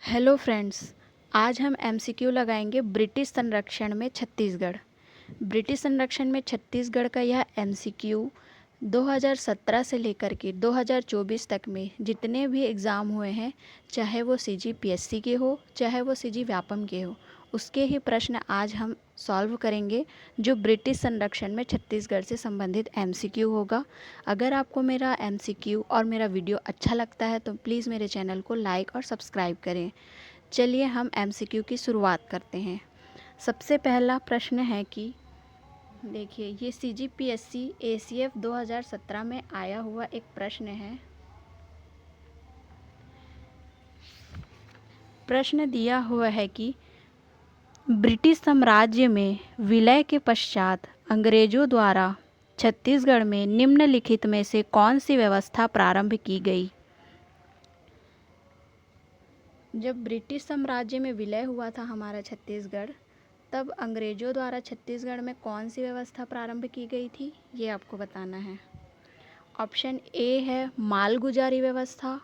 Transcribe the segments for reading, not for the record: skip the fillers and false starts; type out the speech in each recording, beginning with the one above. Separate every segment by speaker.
Speaker 1: Hello friends, आज हम MCQ लगाएंगे ब्रिटिश संरक्षण में छत्तीसगढ़। ब्रिटिश संरक्षण में छत्तीसगढ़ का यह एमसीक्यू 2017 से लेकर के 2024 तक में जितने भी एग्ज़ाम हुए हैं, चाहे वो सीजीपीएससी के हो, चाहे वो सीजी व्यापम के हो, उसके ही प्रश्न आज हम सॉल्व करेंगे जो ब्रिटिश संरक्षण में छत्तीसगढ़ से संबंधित एमसीक्यू होगा। अगर आपको मेरा एमसीक्यू और मेरा वीडियो अच्छा लगता है तो प्लीज़ मेरे चैनल को लाइक और सब्सक्राइब करें। चलिए हम एमसीक्यू की शुरुआत करते हैं। सबसे पहला प्रश्न है कि देखिए, ये सीजीपीएससी एसीएफ 2017 में आया हुआ एक प्रश्न है। प्रश्न दिया हुआ है कि ब्रिटिश साम्राज्य में विलय के पश्चात अंग्रेजों द्वारा छत्तीसगढ़ में निम्नलिखित में से कौन सी व्यवस्था प्रारंभ की गई। जब ब्रिटिश साम्राज्य में विलय हुआ था हमारा छत्तीसगढ़, तब अंग्रेजों द्वारा छत्तीसगढ़ में कौन सी व्यवस्था प्रारंभ की गई थी, ये आपको बताना है। ऑप्शन ए है मालगुजारी व्यवस्था,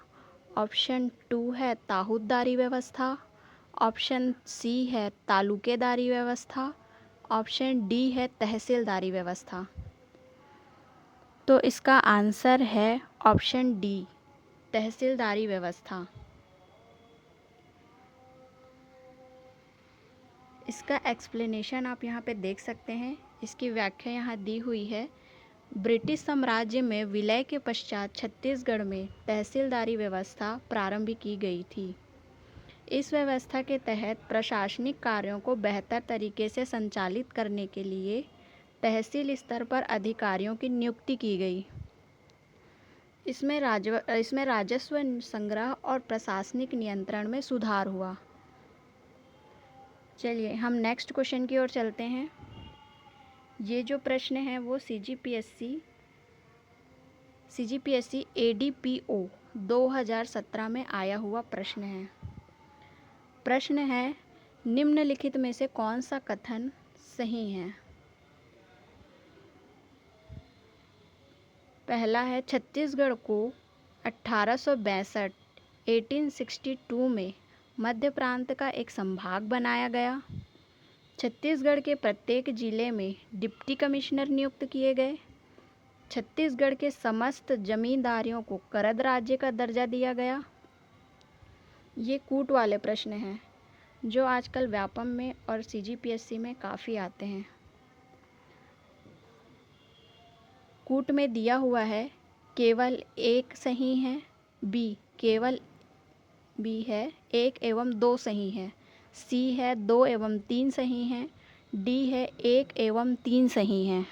Speaker 1: ऑप्शन 2 है ताहूतदारी व्यवस्था, ऑप्शन सी है तालुकेदारी व्यवस्था, ऑप्शन डी है तहसीलदारी व्यवस्था। तो इसका आंसर है ऑप्शन डी, तहसीलदारी व्यवस्था। इसका एक्सप्लेनेशन आप यहाँ पे देख सकते हैं, इसकी व्याख्या यहाँ दी हुई है। ब्रिटिश साम्राज्य में विलय के पश्चात छत्तीसगढ़ में तहसीलदारी व्यवस्था प्रारंभ की गई थी। इस व्यवस्था के तहत प्रशासनिक कार्यों को बेहतर तरीके से संचालित करने के लिए तहसील स्तर पर अधिकारियों की नियुक्ति की गई। इसमें राजस्व संग्रह और प्रशासनिक नियंत्रण में सुधार हुआ। चलिए हम नेक्स्ट क्वेश्चन की ओर चलते हैं। ये जो प्रश्न है वो सीजीपीएससी एडीपीओ 2017 में आया हुआ प्रश्न है। प्रश्न है, निम्नलिखित में से कौन सा कथन सही है। पहला है, छत्तीसगढ़ को 1862 में मध्य प्रांत का एक संभाग बनाया गया। छत्तीसगढ़ के प्रत्येक जिले में डिप्टी कमिश्नर नियुक्त किए गए। छत्तीसगढ़ के समस्त जमींदारियों को करद राज्य का दर्जा दिया गया। ये कूट वाले प्रश्न हैं जो आजकल व्यापम में और सीजीपीएससी में काफ़ी आते हैं। कूट में दिया हुआ है केवल एक सही है, केवल बी है 1 एवं 2 सही है, सी है 2 एवं 3 सही हैं, डी है 1 एवं 3 सही हैं।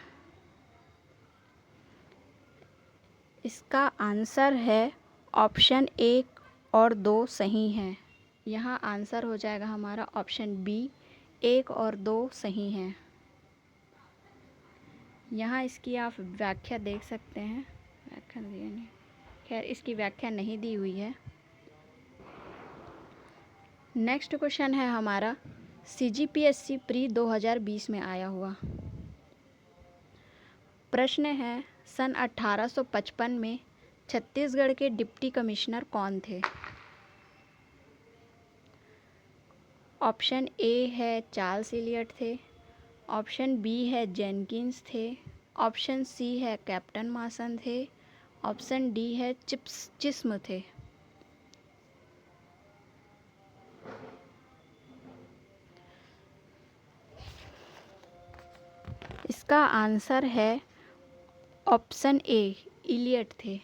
Speaker 1: इसका आंसर है ऑप्शन 1 और 2 सही हैं। यहाँ आंसर हो जाएगा हमारा ऑप्शन बी, 1 और 2 सही हैं। यहाँ इसकी आप व्याख्या देख सकते हैं, व्याख्या दिया नहीं, खैर इसकी व्याख्या नहीं दी हुई है। नेक्स्ट क्वेश्चन है हमारा सीजीपीएससी प्री 2020 में आया हुआ प्रश्न है, सन 1855 में छत्तीसगढ़ के डिप्टी कमिश्नर कौन थे। ऑप्शन ए है चार्ल्स इलियट थे, ऑप्शन बी है जेनकिंस थे, ऑप्शन सी है कैप्टन मासन थे, ऑप्शन डी है चिस्म थे। इसका आंसर है ऑप्शन ए, इलियट थे।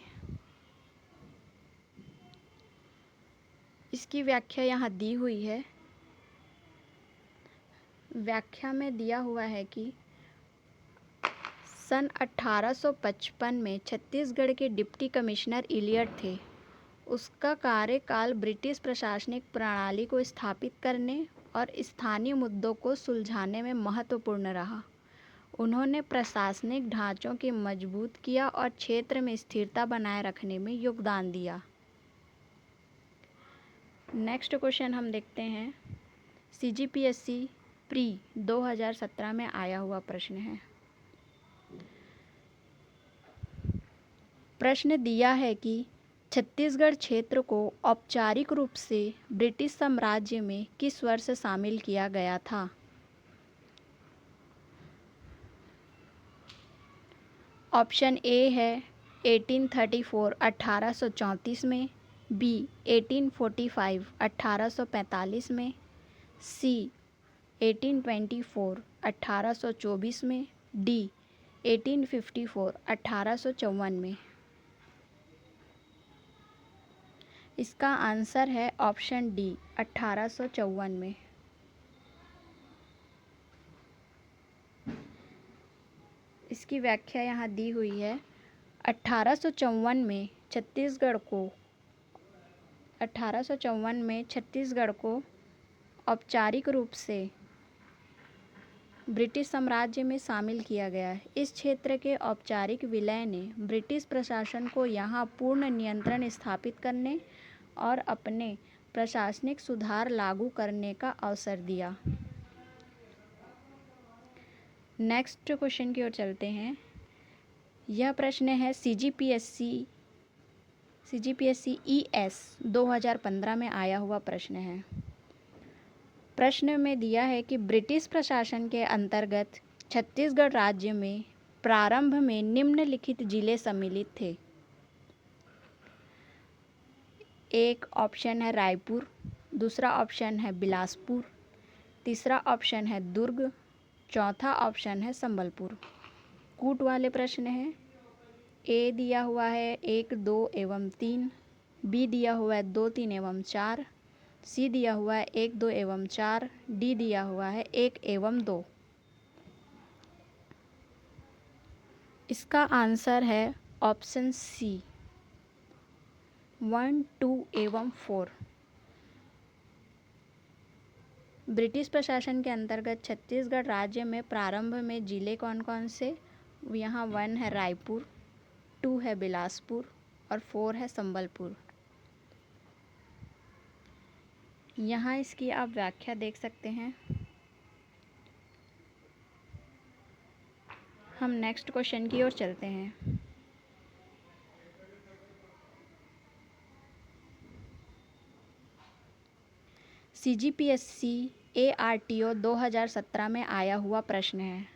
Speaker 1: इसकी व्याख्या यहाँ दी हुई है। व्याख्या में दिया हुआ है कि सन 1855 में छत्तीसगढ़ के डिप्टी कमिश्नर इलियट थे। उसका कार्यकाल ब्रिटिश प्रशासनिक प्रणाली को स्थापित करने और स्थानीय मुद्दों को सुलझाने में महत्वपूर्ण रहा। उन्होंने प्रशासनिक ढांचों की मजबूत किया और क्षेत्र में स्थिरता बनाए रखने में योगदान दिया। नेक्स्ट क्वेश्चन हम देखते हैं, सीजीपीएससी प्री 2017 में आया हुआ प्रश्न है। प्रश्न दिया है कि छत्तीसगढ़ क्षेत्र को औपचारिक रूप से ब्रिटिश साम्राज्य में किस वर्ष शामिल किया गया था? ऑप्शन ए है 1834 1834 में, बी 1845 1845 में, सी 1824 1824 में, डी 1854 1854 में। इसका आंसर है ऑप्शन डी 1854 में। इसकी व्याख्या यहाँ दी हुई है। 1854 में छत्तीसगढ़ को औपचारिक रूप से ब्रिटिश साम्राज्य में शामिल किया गया। इस क्षेत्र के औपचारिक विलय ने ब्रिटिश प्रशासन को यहाँ पूर्ण नियंत्रण स्थापित करने और अपने प्रशासनिक सुधार लागू करने का अवसर दिया। नेक्स्ट क्वेश्चन की ओर चलते हैं। यह प्रश्न है सीजीपीएससी ES 2015 में आया हुआ प्रश्न है। प्रश्न में दिया है कि ब्रिटिश प्रशासन के अंतर्गत छत्तीसगढ़ राज्य में प्रारंभ में निम्नलिखित जिले सम्मिलित थे। एक ऑप्शन है रायपुर, दूसरा ऑप्शन है बिलासपुर, तीसरा ऑप्शन है दुर्ग, चौथा ऑप्शन है संबलपुर। कूट वाले प्रश्न हैं। ए दिया हुआ है 1, 2 एवं 3, बी दिया हुआ है 2, 3 एवं 4, सी दिया हुआ है 1, 2 एवं 4, डी दिया हुआ है 1 एवं 2। इसका आंसर है ऑप्शन सी 1, 2 एवं 4। ब्रिटिश प्रशासन के अंतर्गत छत्तीसगढ़ राज्य में प्रारंभ में जिले कौन कौन से? यहाँ 1 है रायपुर, 2 है बिलासपुर और 4 है संबलपुर। यहाँ इसकी आप व्याख्या देख सकते हैं। हम नेक्स्ट क्वेश्चन की ओर चलते हैं। सीजीपीएससी ARTO 2017 में आया हुआ प्रश्न है।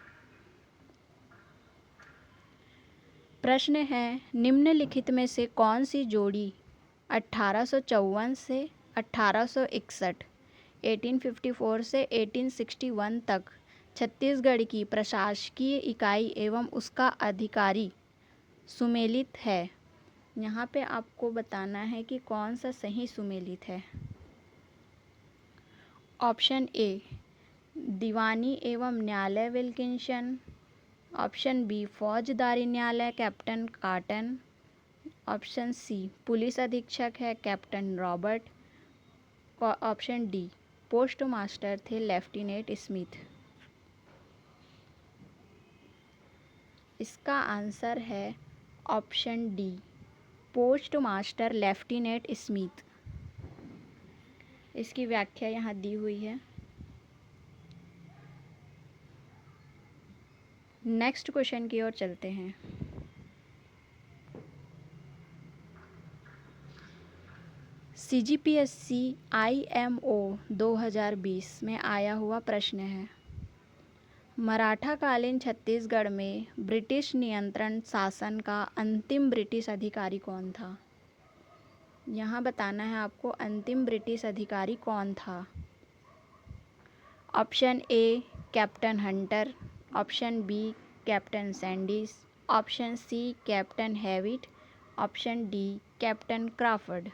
Speaker 1: प्रश्न है निम्नलिखित में से कौन सी जोड़ी 1854 से 1861, 1854 से 1861 तक छत्तीसगढ़ की प्रशासकीय इकाई एवं उसका अधिकारी सुमेलित है? यहाँ पे आपको बताना है कि कौन सा सही सुमेलित है। ऑप्शन ए दीवानी एवं न्यायालय विल्किंसन, ऑप्शन बी फौजदारी न्यायालय कैप्टन काटन, ऑप्शन सी पुलिस अधीक्षक है captain Robert, option D post master थे लेफ्टिनेंट स्मिथ। इसका आंसर है option D post master lieutenant Smith. इसकी व्याख्या यहाँ दी हुई है। नेक्स्ट क्वेश्चन की ओर चलते हैं। सीजीपीएससी IMO 2020 में आया हुआ प्रश्न है। मराठाकालीन छत्तीसगढ़ में ब्रिटिश नियंत्रण शासन का अंतिम ब्रिटिश अधिकारी कौन था? यहाँ बताना है आपको अंतिम ब्रिटिश अधिकारी कौन था। Option A captain Hunter, option B captain Sandys, option C captain Hewitt, option D captain Crawford.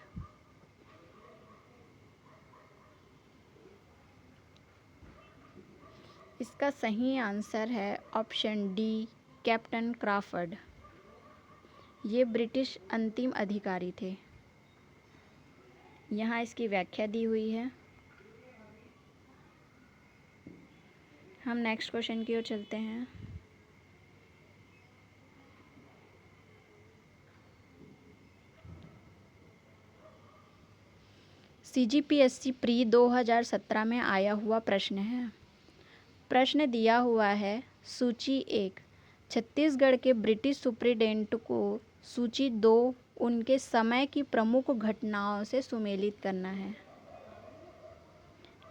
Speaker 1: इसका सही आंसर है ऑप्शन डी कैप्टन क्राफर्ड। ये ब्रिटिश अंतिम अधिकारी थे। यहाँ इसकी व्याख्या दी हुई है। हम नेक्स्ट क्वेश्चन की ओर चलते हैं। सीजीपीएससी प्री 2017 में आया हुआ प्रश्न है। प्रश्न दिया हुआ है सूची 1 छत्तीसगढ़ के ब्रिटिश सुप्रीटेंडेंट को सूची 2 उनके समय की प्रमुख घटनाओं से सुमेलित करना है।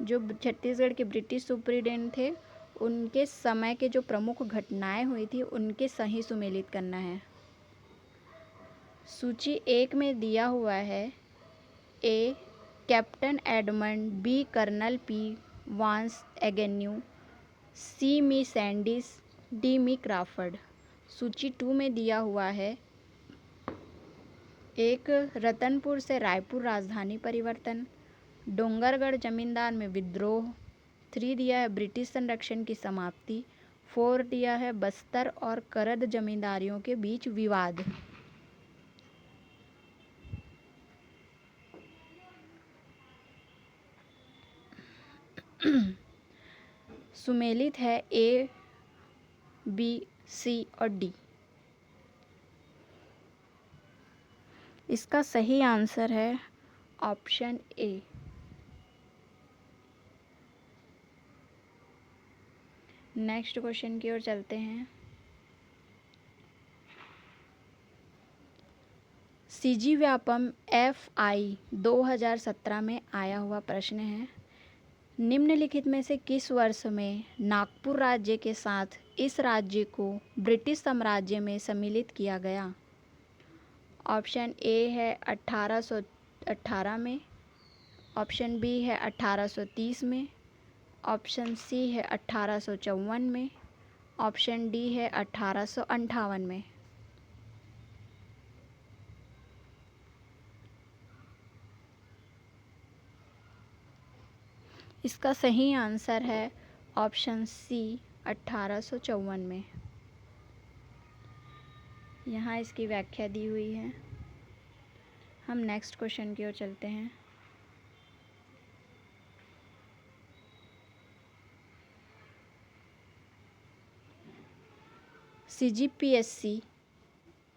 Speaker 1: जो छत्तीसगढ़ के ब्रिटिश सुप्रीटेंडेंट थे, उनके समय के जो प्रमुख घटनाएं हुई थी उनके सही सुमेलित करना है। सूची 1 में दिया हुआ है A captain Edmund, B colonel P Vans Agnew, C मी सैंडिस, डी मी क्राफर्ड। सूची 2 में दिया हुआ है 1 रतनपुर से रायपुर राजधानी परिवर्तन, डोंगरगढ़ जमींदार में विद्रोह, 3 दिया है ब्रिटिश संरक्षण की समाप्ति, 4 दिया है बस्तर और करद जमींदारियों के बीच विवाद। सुमेलित है ए, बी, सी और डी। इसका सही आंसर है ऑप्शन ए। नेक्स्ट क्वेश्चन की ओर चलते हैं। सीजी व्यापम FI 2017 में आया हुआ प्रश्न है, निम्नलिखित में से किस वर्ष में नागपुर राज्य के साथ इस राज्य को ब्रिटिश साम्राज्य में सम्मिलित किया गया? ऑप्शन ए है 1818 में, ऑप्शन बी है 1830 में, ऑप्शन सी है 1854 में, ऑप्शन डी है 1858 में। इसका सही आंसर है ऑप्शन सी 1854 में। यहाँ इसकी व्याख्या दी हुई है। हम नेक्स्ट क्वेश्चन की ओर चलते हैं। CGPSC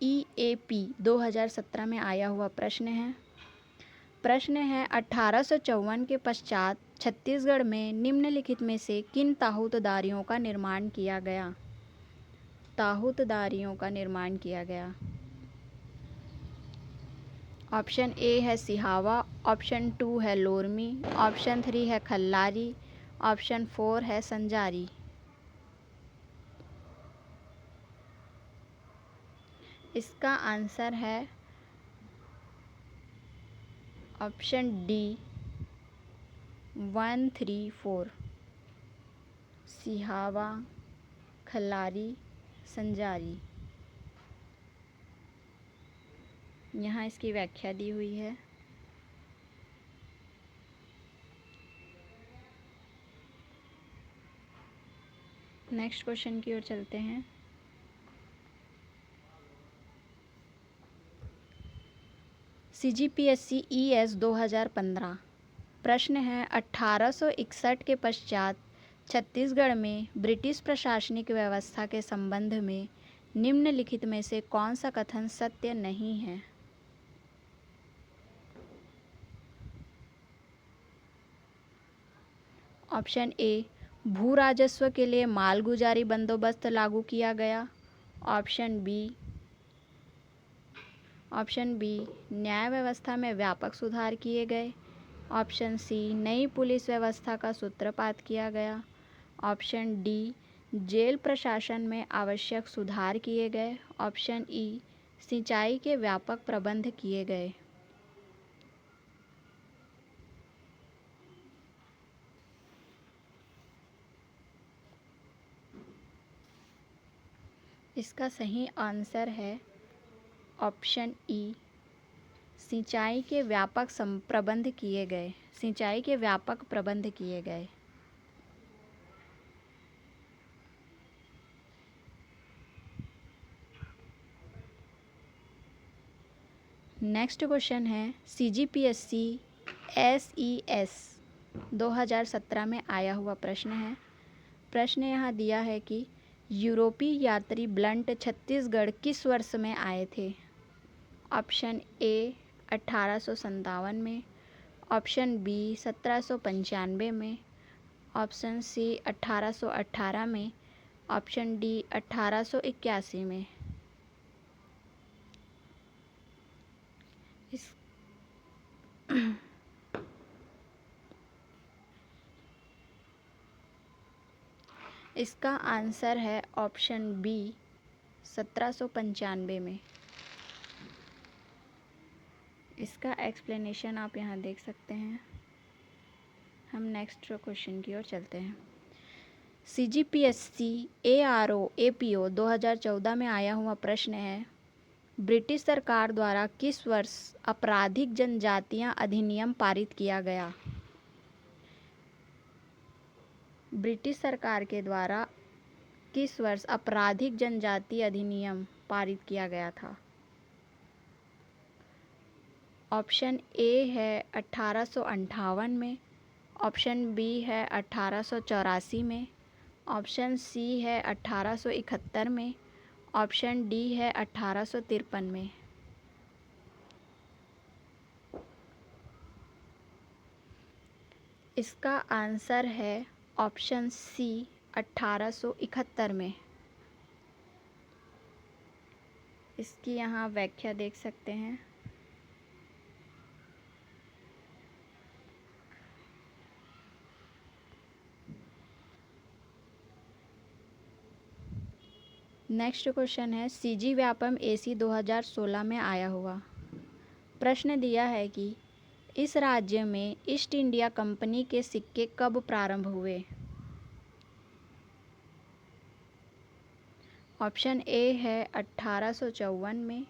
Speaker 1: EAP 2017 में आया हुआ प्रश्न है। प्रश्न है 1854 के पश्चात छत्तीसगढ़ में निम्नलिखित में से किन ताहूतदारियों का निर्माण किया गया? ताहूतदारियों का निर्माण किया गया। ऑप्शन ए है सिहावा, ऑप्शन 2 है लोरमी, ऑप्शन 3 है खल्लारी, ऑप्शन 4 है संजारी। इसका आंसर है ऑप्शन डी 1, 3, 4, सिहावा, खल्लारी, संजारी। यहाँ इसकी व्याख्या दी हुई है। नेक्स्ट क्वेश्चन की ओर चलते हैं। CGPSC ES 2015 प्रश्न है 1861 के पश्चात छत्तीसगढ़ में ब्रिटिश प्रशासनिक व्यवस्था के संबंध में निम्नलिखित में से कौन सा कथन सत्य नहीं है? ऑप्शन ए भू राजस्व के लिए मालगुजारी बंदोबस्त लागू किया गया, ऑप्शन बी न्याय व्यवस्था में व्यापक सुधार किए गए, ऑप्शन सी नई पुलिस व्यवस्था का सूत्रपात किया गया, ऑप्शन डी जेल प्रशासन में आवश्यक सुधार किए गए, ऑप्शन ई सिंचाई के व्यापक प्रबंध किए गए। इसका सही आंसर है ऑप्शन ई सिंचाई के व्यापक प्रबंध किए गए। सिंचाई के व्यापक प्रबंध किए गए। नेक्स्ट क्वेश्चन है CGPSC SES 2017 में आया हुआ प्रश्न है। प्रश्न यहाँ दिया है कि यूरोपीय यात्री ब्लंट छत्तीसगढ़ किस वर्ष में आए थे? ऑप्शन ए 1857 में, ऑप्शन बी 1795 में, ऑप्शन सी 1818 में, ऑप्शन डी 1881 में। इसका आंसर है ऑप्शन बी 1795 में। इसका एक्सप्लेनेशन आप यहाँ देख सकते हैं। हम नेक्स्ट क्वेश्चन की ओर चलते हैं। CGPSC ARO APO 2014 में आया हुआ प्रश्न है, ब्रिटिश सरकार द्वारा किस वर्ष आपराधिक जनजातियां अधिनियम पारित किया गया? ब्रिटिश सरकार के द्वारा किस वर्ष आपराधिक जनजाति अधिनियम पारित किया गया था? ऑप्शन ए है 1858 में, ऑप्शन बी है 1884 में, ऑप्शन सी है 1871 में, ऑप्शन डी है 1853 में। इसका आंसर है ऑप्शन सी 1871 में। इसकी यहाँ व्याख्या देख सकते हैं। नेक्स्ट क्वेश्चन है, CG व्यापम AC 2016 में आया हुआ प्रश्न दिया है कि इस राज्य में ईस्ट इंडिया कंपनी के सिक्के कब प्रारंभ हुए? ऑप्शन ए है 1854 में,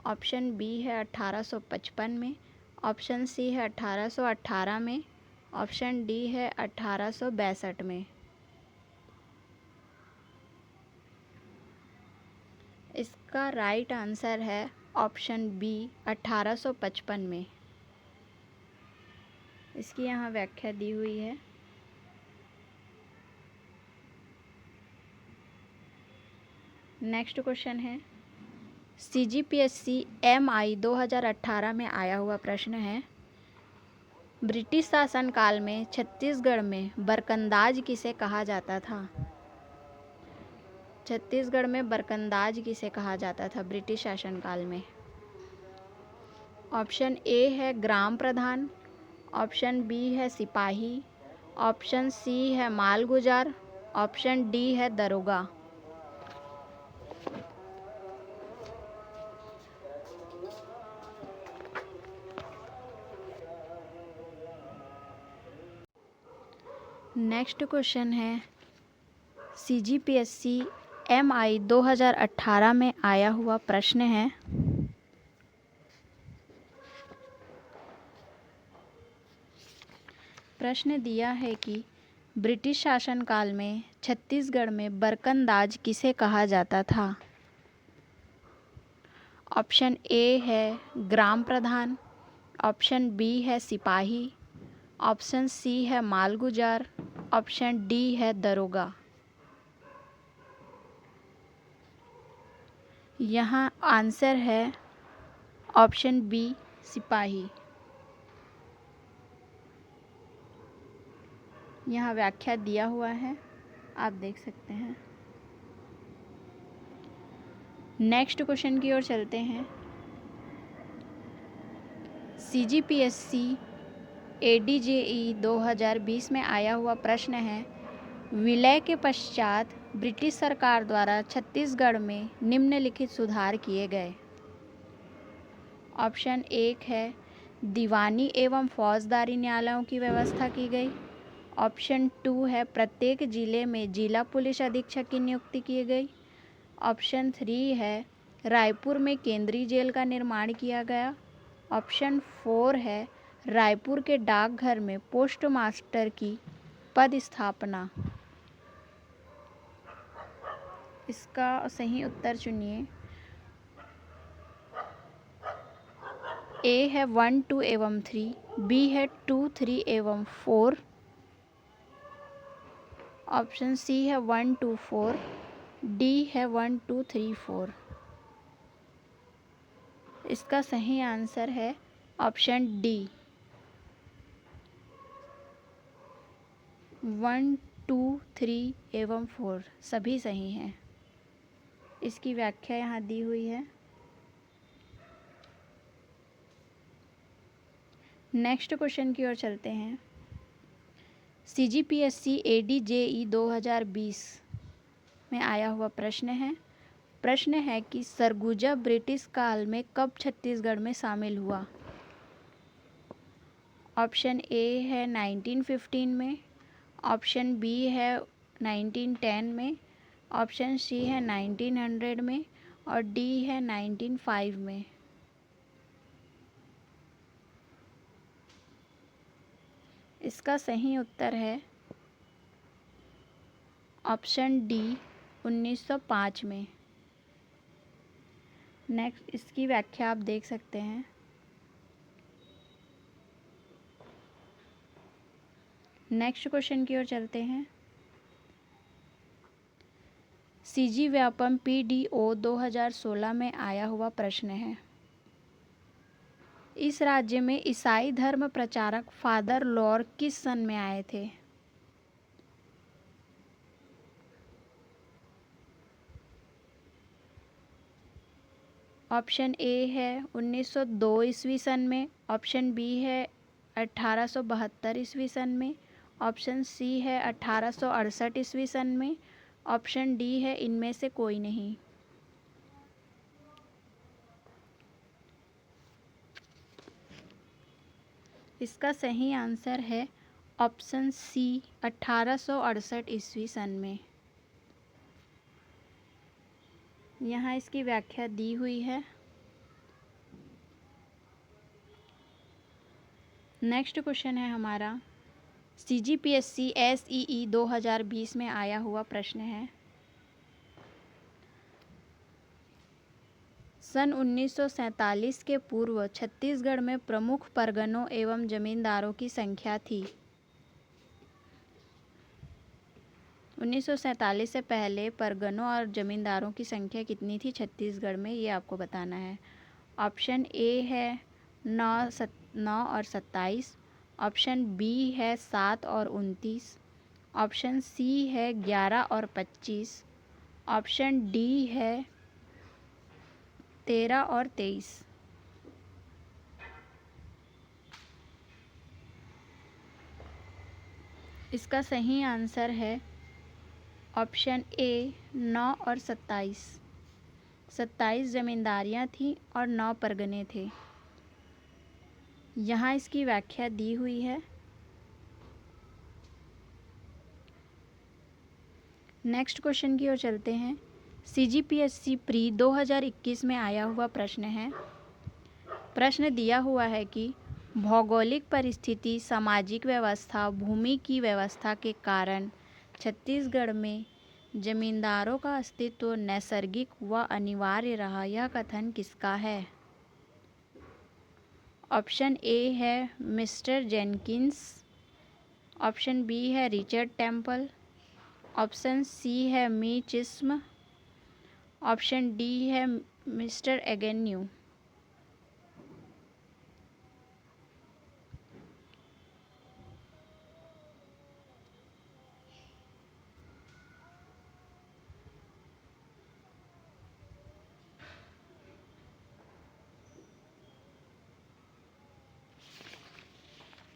Speaker 1: ऑप्शन बी है 1855 में, ऑप्शन सी है 1818 में, ऑप्शन डी है 1862 में। इसका राइट आंसर है ऑप्शन बी 1855 में। इसकी यहाँ व्याख्या दी हुई है। नेक्स्ट क्वेश्चन है, CGPSC MI 2018 में आया हुआ प्रश्न है, ब्रिटिश शासनकाल में छत्तीसगढ़ में बरकंदाज किसे कहा जाता था? छत्तीसगढ़ में बरकंदाज किसे कहा जाता था ब्रिटिश शासनकाल में? ऑप्शन ए है ग्राम प्रधान, ऑप्शन बी है सिपाही, ऑप्शन सी है मालगुजार, ऑप्शन डी है दरोगा। नेक्स्ट क्वेश्चन है, CGPSC MI 2018 में आया हुआ प्रश्न है, प्रश्न दिया है कि ब्रिटिश शासनकाल में छत्तीसगढ़ में बरकंदाज किसे कहा जाता था? ऑप्शन ए है ग्राम प्रधान, ऑप्शन बी है सिपाही, ऑप्शन सी है मालगुजार, ऑप्शन डी है दरोगा। यहाँ आंसर है ऑप्शन बी सिपाही। यहाँ व्याख्या दिया हुआ है, आप देख सकते हैं। नेक्स्ट क्वेश्चन की ओर चलते हैं। CGPSC ADJE 2020 में आया हुआ प्रश्न है, विलय के पश्चात ब्रिटिश सरकार द्वारा छत्तीसगढ़ में निम्नलिखित सुधार किए गए। ऑप्शन एक है दीवानी एवं फौजदारी न्यायालयों की व्यवस्था की गई, ऑप्शन 2 है प्रत्येक जिले में जिला पुलिस अधीक्षक की नियुक्ति की गई, ऑप्शन 3 है रायपुर में केंद्रीय जेल का निर्माण किया गया, ऑप्शन 4 है रायपुर के डाकघर में पोस्ट मास्टर की पद स्थापना। इसका सही उत्तर चुनिए। ए है 1, 2 एवं 3, बी है 2, 3 एवं 4, ऑप्शन सी है 1, 2, 4, डी है 1, 2, 3, 4। इसका सही आंसर है ऑप्शन डी 1, 2, 3 एवं 4 सभी सही हैं। इसकी व्याख्या यहाँ दी हुई है। नेक्स्ट क्वेश्चन की ओर चलते हैं। CGPSC ADJE 2020 में आया हुआ प्रश्न है। प्रश्न है कि सरगुजा ब्रिटिश काल में कब छत्तीसगढ़ में शामिल हुआ। ऑप्शन ए है 1915 में, ऑप्शन बी है 1910 में, ऑप्शन सी है 1900 में और डी है 1905 में। इसका सही उत्तर है ऑप्शन डी 1905 में। नेक्स्ट इसकी व्याख्या आप देख सकते हैं। नेक्स्ट क्वेश्चन की ओर चलते हैं। CG व्यापम PDO 2016 में आया हुआ प्रश्न है। इस राज्य में ईसाई धर्म प्रचारक फादर लॉर किस सन में आए थे। ऑप्शन ए है 1902 ईस्वी सन में, ऑप्शन बी है 1872 ईस्वी सन में, ऑप्शन सी है 1868 ईस्वी सन में, ऑप्शन डी है इनमें से कोई नहीं। इसका सही आंसर है ऑप्शन सी 1868 ईस्वी सन में। यहाँ इसकी व्याख्या दी हुई है। नेक्स्ट क्वेश्चन है हमारा। CGPSC SEE 2020 में आया हुआ प्रश्न है। सन 1947 के पूर्व छत्तीसगढ़ में प्रमुख परगनों एवं जमींदारों की संख्या थी। 1947 से पहले परगनों और जमींदारों की संख्या कितनी थी छत्तीसगढ़ में, ये आपको बताना है। ऑप्शन ए है 9 और 27, ऑप्शन बी है 7 और 29, ऑप्शन सी है 11 और 25, ऑप्शन डी है 13 और 23। इसका सही आंसर है ऑप्शन ए 9 और 27। 27 जमींदारियां थीं और 9 परगने थे। यहाँ इसकी व्याख्या दी हुई है। नेक्स्ट क्वेश्चन की ओर चलते हैं। CGPSC प्री 2021 में आया हुआ प्रश्न है। प्रश्न दिया हुआ है कि भौगोलिक परिस्थिति, सामाजिक व्यवस्था, भूमि की व्यवस्था के कारण छत्तीसगढ़ में जमींदारों का अस्तित्व नैसर्गिक व अनिवार्य रहा, यह कथन किसका है। ऑप्शन ए है मिस्टर जेनकिंस, ऑप्शन बी है रिचर्ड टेम्पल, ऑप्शन सी है मी चिस्म, ऑप्शन डी है मिस्टर एगेन्यू।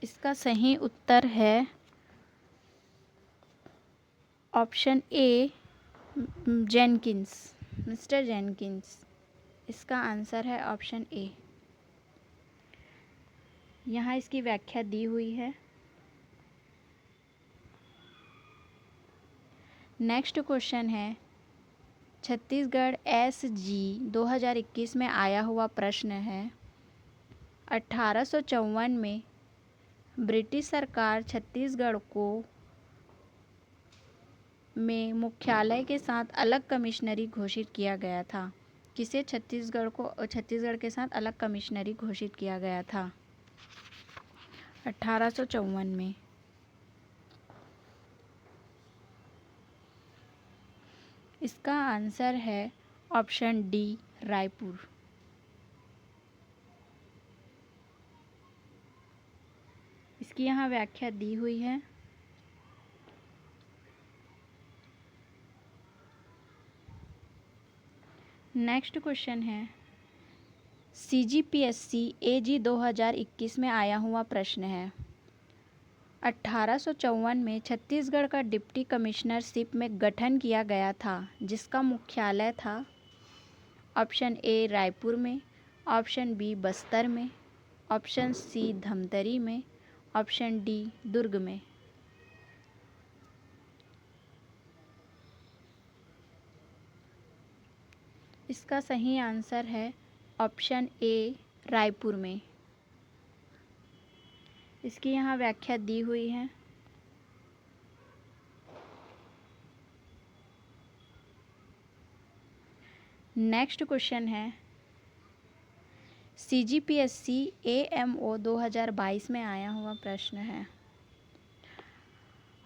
Speaker 1: इसका सही उत्तर है option A Jenkins, mister Jenkins. इसका आंसर है ऑप्शन ए। यहाँ इसकी व्याख्या दी हुई है। नेक्स्ट क्वेश्चन है। छत्तीसगढ़ SG 2021 में आया हुआ प्रश्न है। 1854 में ब्रिटिश सरकार छत्तीसगढ़ को में मुख्यालय के साथ अलग कमिश्नरी घोषित किया गया था। किसे छत्तीसगढ़ के साथ अलग कमिश्नरी घोषित किया गया था 1854 में। इसका आंसर है ऑप्शन डी रायपुर। इसकी यहाँ व्याख्या दी हुई है। नेक्स्ट क्वेश्चन है। CGPSC AG 2021 में आया हुआ प्रश्न है। 1854 में छत्तीसगढ़ का डिप्टी कमिश्नरशिप में गठन किया गया था, जिसका मुख्यालय था ऑप्शन ए रायपुर में, ऑप्शन बी बस्तर में, ऑप्शन सी धमतरी में, ऑप्शन डी दुर्ग में। इसका सही आंसर है ऑप्शन ए रायपुर में। इसकी यहाँ व्याख्या दी हुई है। नेक्स्ट क्वेश्चन है CGPSC AMO 2022 में आया हुआ प्रश्न है।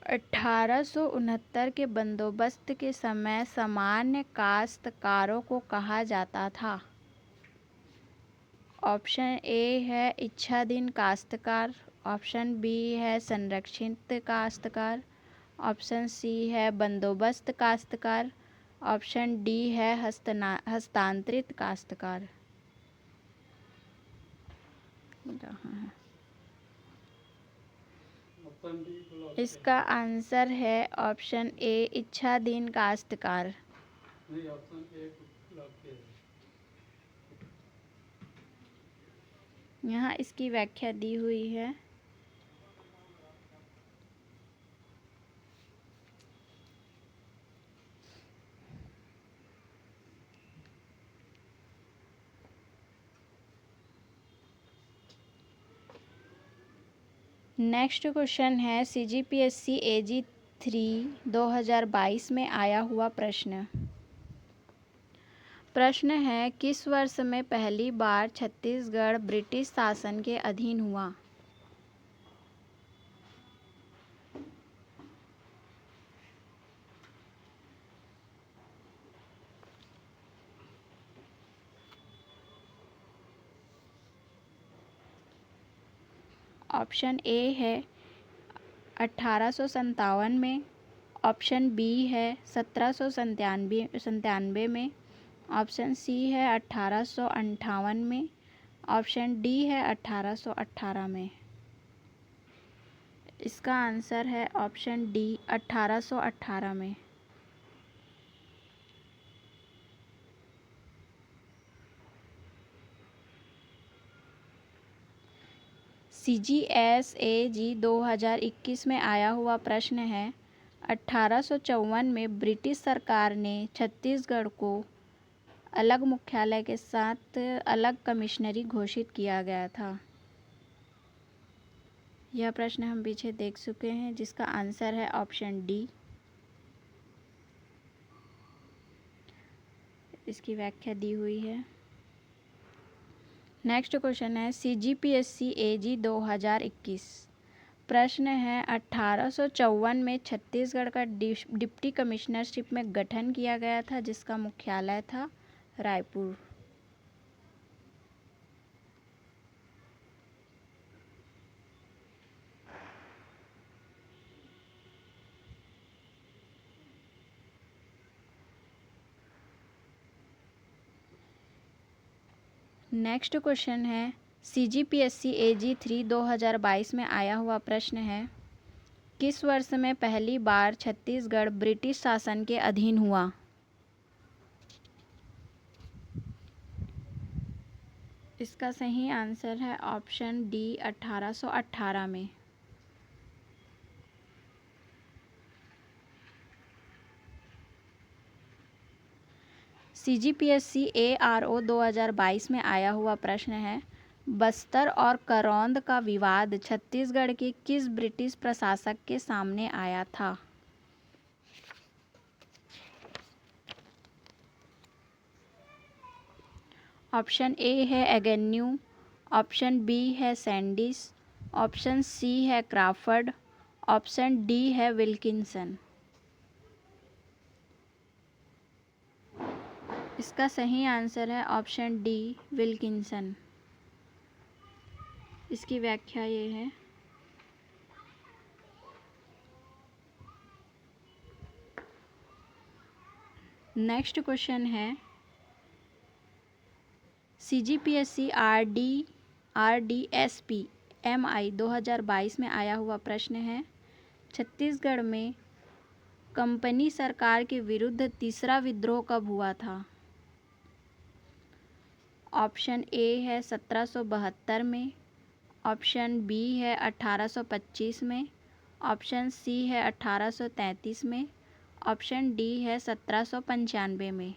Speaker 1: 1869 के बंदोबस्त के समय सामान्य काश्तकारों को कहा जाता था। ऑप्शन ए है इच्छाधीन काश्तकार, ऑप्शन बी है संरक्षित काश्तकार, ऑप्शन सी है बंदोबस्त काश्तकार, ऑप्शन डी है हस्तांतरित काश्तकार। इसका आंसर है ऑप्शन ए इच्छाधीन काश्तकार। यहाँ इसकी व्याख्या दी हुई है। नेक्स्ट क्वेश्चन है CGPSC AG 3 2022 में आया हुआ प्रश्न। प्रश्न है किस वर्ष में पहली बार छत्तीसगढ़ ब्रिटिश शासन के अधीन हुआ। ऑप्शन ए है 1857 में, ऑप्शन बी है 1797 में, ऑप्शन सी है 1858 में, ऑप्शन डी है 1818 में। इसका आंसर है ऑप्शन डी 1818 में। CGSAG 2021 में आया हुआ प्रश्न है। 1854 में ब्रिटिश सरकार ने छत्तीसगढ़ को अलग मुख्यालय के साथ अलग कमिश्नरी घोषित किया गया था। यह प्रश्न हम पीछे देख चुके हैं, जिसका आंसर है ऑप्शन डी। इसकी व्याख्या दी हुई है। नेक्स्ट क्वेश्चन है CGPSC AG 2021। प्रश्न है 1854 में छत्तीसगढ़ का डिप्टी कमिश्नरशिप में गठन किया गया था, जिसका मुख्यालय था रायपुर। नेक्स्ट क्वेश्चन है CGPSC AG 3 2022 में आया हुआ प्रश्न है किस वर्ष में पहली बार छत्तीसगढ़ ब्रिटिश शासन के अधीन हुआ। इसका सही आंसर है ऑप्शन डी 1818 में। CGPSC ARO 2022 में आया हुआ प्रश्न है बस्तर और करौंद का विवाद छत्तीसगढ़ के किस ब्रिटिश प्रशासक के सामने आया था। ऑप्शन ए है एगेन्यू, ऑप्शन बी है सैंडिस, ऑप्शन सी है क्राफर्ड, ऑप्शन डी है विल्किंसन। इसका सही आंसर है ऑप्शन डी विल्किंसन। इसकी व्याख्या ये है। नेक्स्ट क्वेश्चन है CGPSC RDSP MI 2022 में आया हुआ प्रश्न है, छत्तीसगढ़ में कंपनी सरकार के विरुद्ध तीसरा विद्रोह कब हुआ था? ऑप्शन ए है 1772 में, ऑप्शन बी है 1825 में, ऑप्शन सी है 1833 में, ऑप्शन डी है 1795 में।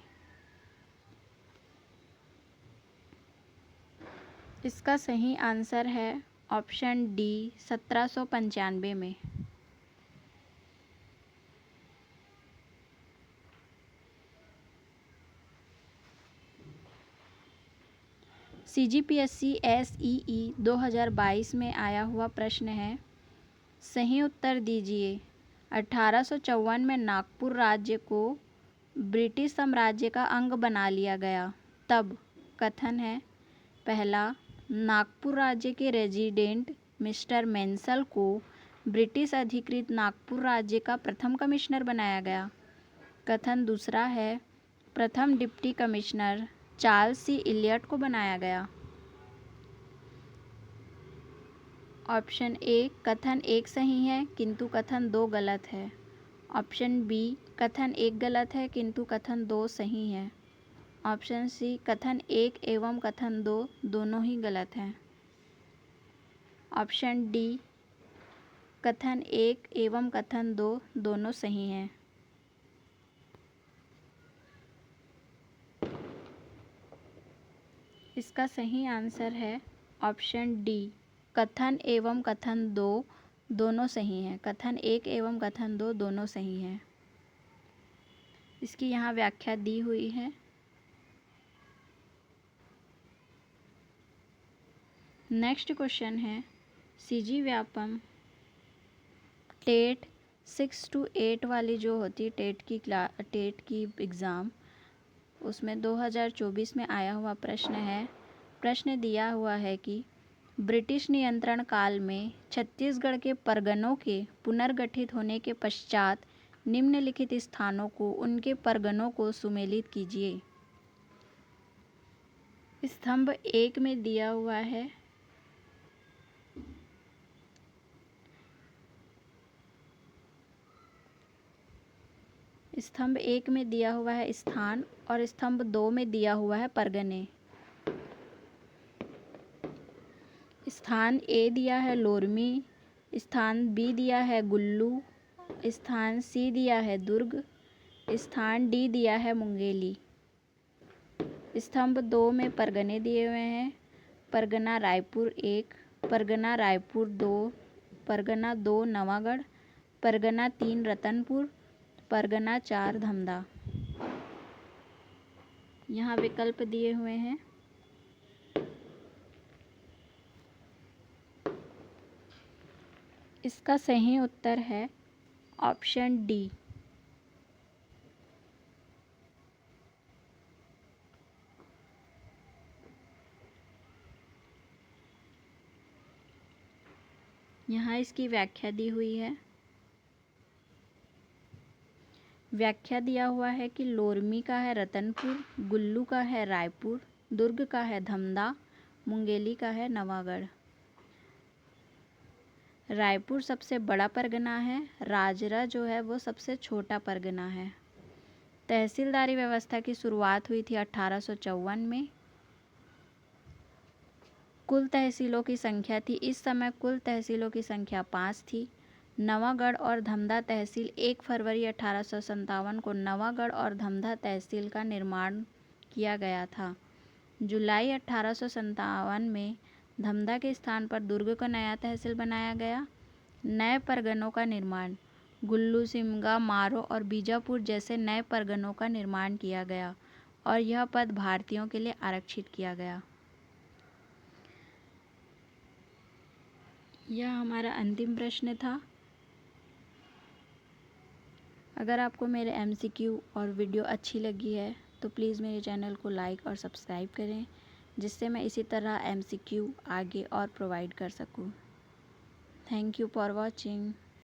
Speaker 1: इसका सही आंसर है ऑप्शन डी 1795 में। CGPSC SEE 2022 में आया हुआ प्रश्न है, सही उत्तर दीजिए। 1854 में नागपुर राज्य को ब्रिटिश साम्राज्य का अंग बना लिया गया, तब कथन है, पहला, नागपुर राज्य के रेजिडेंट मिस्टर मेंसल को ब्रिटिश अधिकृत नागपुर राज्य का प्रथम कमिश्नर बनाया गया। कथन दूसरा है, प्रथम डिप्टी कमिश्नर चार्ल्स सी इलियट को बनाया गया। ऑप्शन ए कथन एक सही है किंतु कथन दो गलत है। ऑप्शन बी कथन एक गलत है किंतु कथन दो सही है। ऑप्शन सी कथन एक एवं कथन दो दोनों ही गलत हैं। ऑप्शन डी कथन एक एवं कथन दो दोनों सही हैं। इसका सही आंसर है ऑप्शन डी, कथन एवं कथन दो दोनों सही हैं। कथन एक एवं कथन दो दोनों सही हैं। इसकी यहाँ व्याख्या दी हुई है। नेक्स्ट क्वेश्चन है, सीजी व्यापम टेट 6 to 8 वाली जो होती है टेट की एग्ज़ाम, उसमें 2024 में आया हुआ प्रश्न है। प्रश्न दिया हुआ है कि ब्रिटिश नियंत्रण काल में छत्तीसगढ़ के परगनों के पुनर्गठित होने के पश्चात निम्नलिखित स्थानों को उनके परगनों को सुमेलित कीजिए। स्तंभ 1 में दिया हुआ है स्तंभ 1 में दिया हुआ है स्थान और स्तंभ 2 में दिया हुआ है परगने। स्थान ए दिया है लोरमी, स्थान बी दिया है गुल्लू, स्थान सी दिया है दुर्ग, स्थान डी दिया है मुंगेली। स्तंभ 2 में परगने दिए हुए हैं, परगना रायपुर 1, परगना रायपुर 2, परगना 2 नवागढ़, परगना 3 रतनपुर, परगना 4 धमधा। यहाँ विकल्प दिए हुए हैं। इसका सही उत्तर है ऑप्शन डी। यहाँ इसकी व्याख्या दी हुई है। व्याख्या दिया हुआ है कि लोरमी का है रतनपुर, गुल्लू का है रायपुर, दुर्ग का है धमधा, मुंगेली का है नवागढ़। रायपुर सबसे बड़ा परगना है, राजरा जो है वो सबसे छोटा परगना है। तहसीलदारी व्यवस्था की शुरुआत हुई थी 1854 में। कुल तहसीलों की संख्या थी, इस समय कुल तहसीलों की संख्या 5 थी। नवागढ़ और धमधा तहसील 1 फरवरी 1857 को नवागढ़ और धमधा तहसील का निर्माण किया गया था। जुलाई 1857 में धमधा के स्थान पर दुर्ग का नया तहसील बनाया गया। नए परगनों का निर्माण गुल्लू, सिमगा, मारो और बीजापुर जैसे नए परगनों का निर्माण किया गया और यह पद भारतीयों के लिए आरक्षित किया गया। यह हमारा अंतिम प्रश्न था। अगर आपको मेरे MCQ और वीडियो अच्छी लगी है तो प्लीज़ मेरे चैनल को लाइक और सब्सक्राइब करें, जिससे मैं इसी तरह MCQ आगे और प्रोवाइड कर सकूं। Thank you for watching.